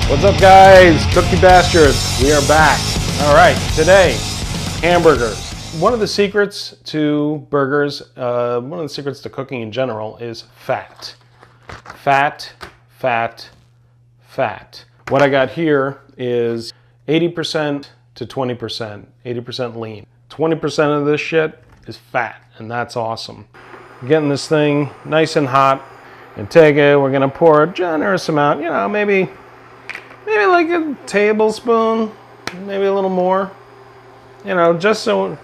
What's up, guys? Cookie Bastards. We are back. All right, today, hamburgers. One of the secrets to burgers, one of the secrets to cooking in general is fat. Fat, fat, fat. What I got here is 80% to 20%, 80% lean. 20% of this shit is fat, and that's awesome. Getting this thing nice and hot, and take it, we're gonna pour a generous amount, maybe like a tablespoon, maybe a little more, just so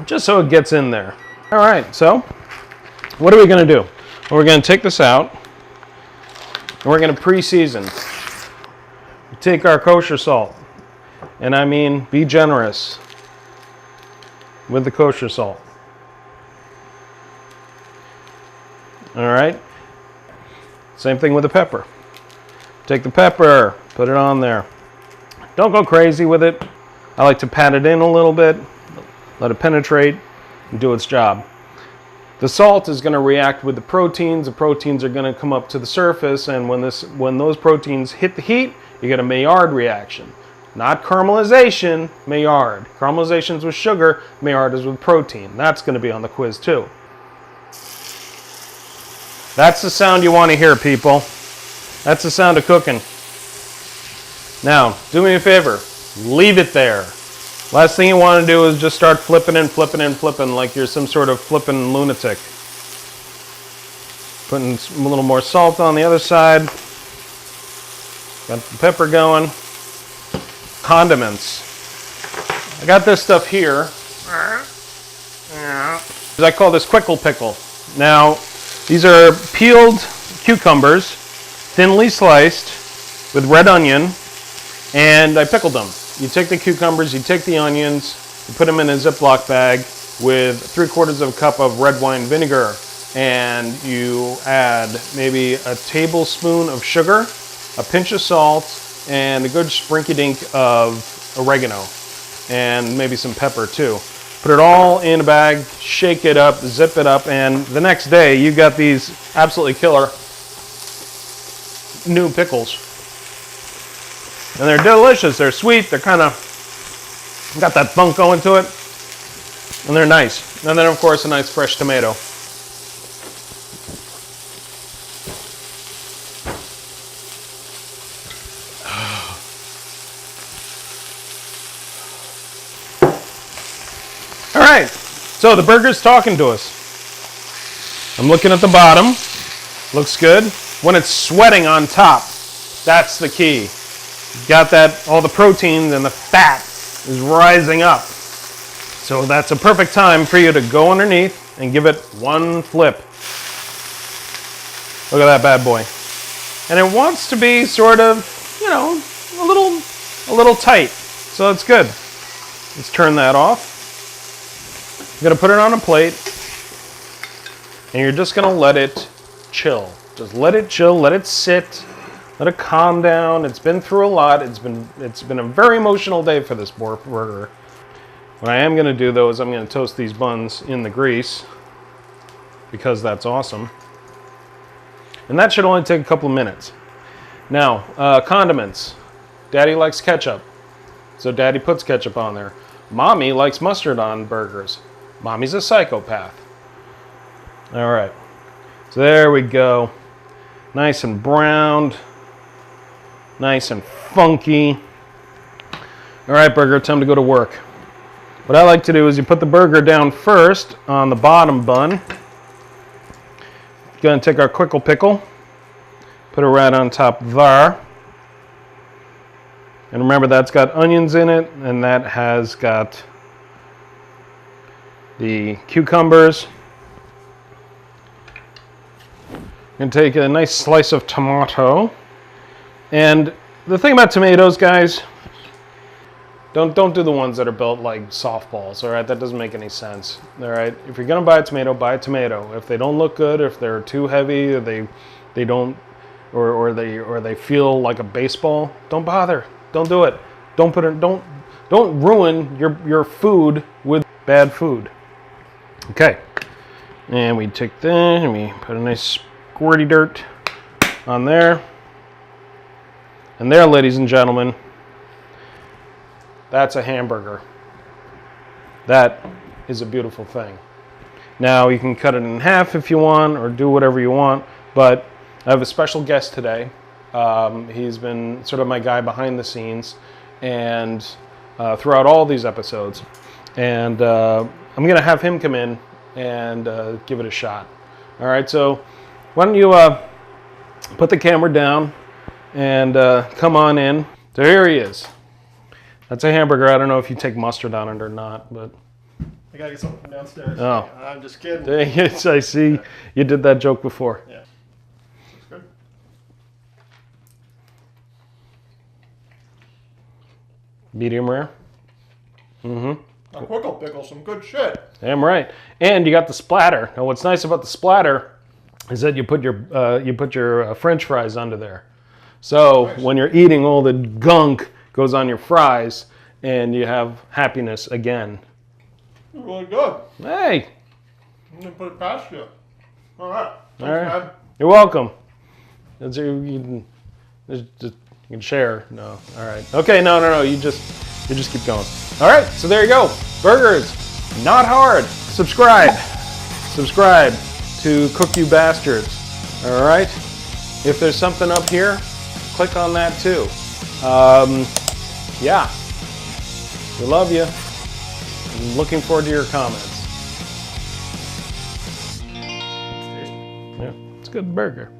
it gets in there. All right, so what are we gonna do? Well, we're gonna take this out, and we're gonna pre-season. We take our kosher salt, and I mean be generous with the kosher salt. All right, same thing with the pepper. Take the pepper, put it on there. Don't go crazy with it. I like to pat it in a little bit, let it penetrate, and do its job. The salt is going to react with the proteins. The proteins are going to come up to the surface, and when those proteins hit the heat, you get a Maillard reaction. Not caramelization, Maillard. Caramelization is with sugar, Maillard is with protein. That's going to be on the quiz too. That's the sound you want to hear, people. That's the sound of cooking. Now, do me a favor. Leave it there. Last thing you want to do is just start flipping and flipping and flipping like you're some sort of flipping lunatic. Putting a little more salt on the other side. Got the pepper going. Condiments. I got this stuff here. I call this Quickle Pickle. Now, these are peeled cucumbers, thinly sliced with red onion, and I pickled them. You take the cucumbers, you take the onions, you put them in a Ziploc bag with 3/4 cup of red wine vinegar, and you add maybe a tablespoon of sugar, a pinch of salt, and a good sprinky-dink of oregano, and maybe some pepper too. Put it all in a bag, shake it up, zip it up, and the next day you got these absolutely killer new pickles. And they're delicious, they're sweet, they're kind of got that funk going to it, and they're nice. And then of course a nice fresh tomato. All right, so the burger's talking to us. I'm looking at the bottom, looks good. When it's sweating on top, that's the key. Got that, all the proteins and the fat is rising up. So that's a perfect time for you to go underneath and give it one flip. Look at that bad boy. And it wants to be sort of, a little tight. So it's good. Let's turn that off. You're gonna put it on a plate, and you're just gonna let it chill. Just let it chill, let it sit, let it calm down. It's been through a lot. It's been a very emotional day for this burger. What I am gonna do though is I'm gonna toast these buns in the grease because that's awesome. And that should only take a couple of minutes. Now, condiments. Daddy likes ketchup, so Daddy puts ketchup on there. Mommy likes mustard on burgers. Mommy's a psychopath. All right, so there we go. Nice and browned, nice and funky. All right, burger, time to go to work. What I like to do is you put the burger down first on the bottom bun. Gonna take our Quickle Pickle, put it right on top there. And remember, that's got onions in it, and that has got the cucumbers. I'm going to take a nice slice of tomato. And the thing about tomatoes, guys, don't do the ones that are built like softballs, all right? That doesn't make any sense, all right? If you're going to buy a tomato, buy a tomato. If they don't look good, if they're too heavy, or they don't, or they feel like a baseball, don't bother. Don't do it. Don't ruin your food with bad food. Okay. And we take that and we put a nice squirty dirt on there. And there, ladies and gentlemen, that's a hamburger. That is a beautiful thing. Now, you can cut it in half if you want, or do whatever you want, but I have a special guest today. He's been sort of my guy behind the scenes, and throughout all these episodes. And I'm going to have him come in and give it a shot. All right, so why don't you put the camera down and come on in. So here he is. That's a hamburger. I don't know if you take mustard on it or not, but... I gotta get something from downstairs. Oh. I'm just kidding. Yes, I see. You did that joke before. Yeah. Looks good. Medium rare. Mm-hmm. Now, Quickle Pickle, some good shit. Damn right. And you got the splatter. Now, what's nice about the splatter is that you put your French fries under there. So Nice. when you're eating, all the gunk goes on your fries, and you have happiness again. Really good. Hey. I'm gonna put it past you. All right. Thanks, All right. man. You're welcome. You can share. No. All right. Okay. No. You just keep going. All right. So there you go. Burgers. Not hard. Subscribe to Cook You Bastards. All right. If there's something up here, click on that too. Yeah. We love you. I'm looking forward to your comments. Yeah, it's a good burger.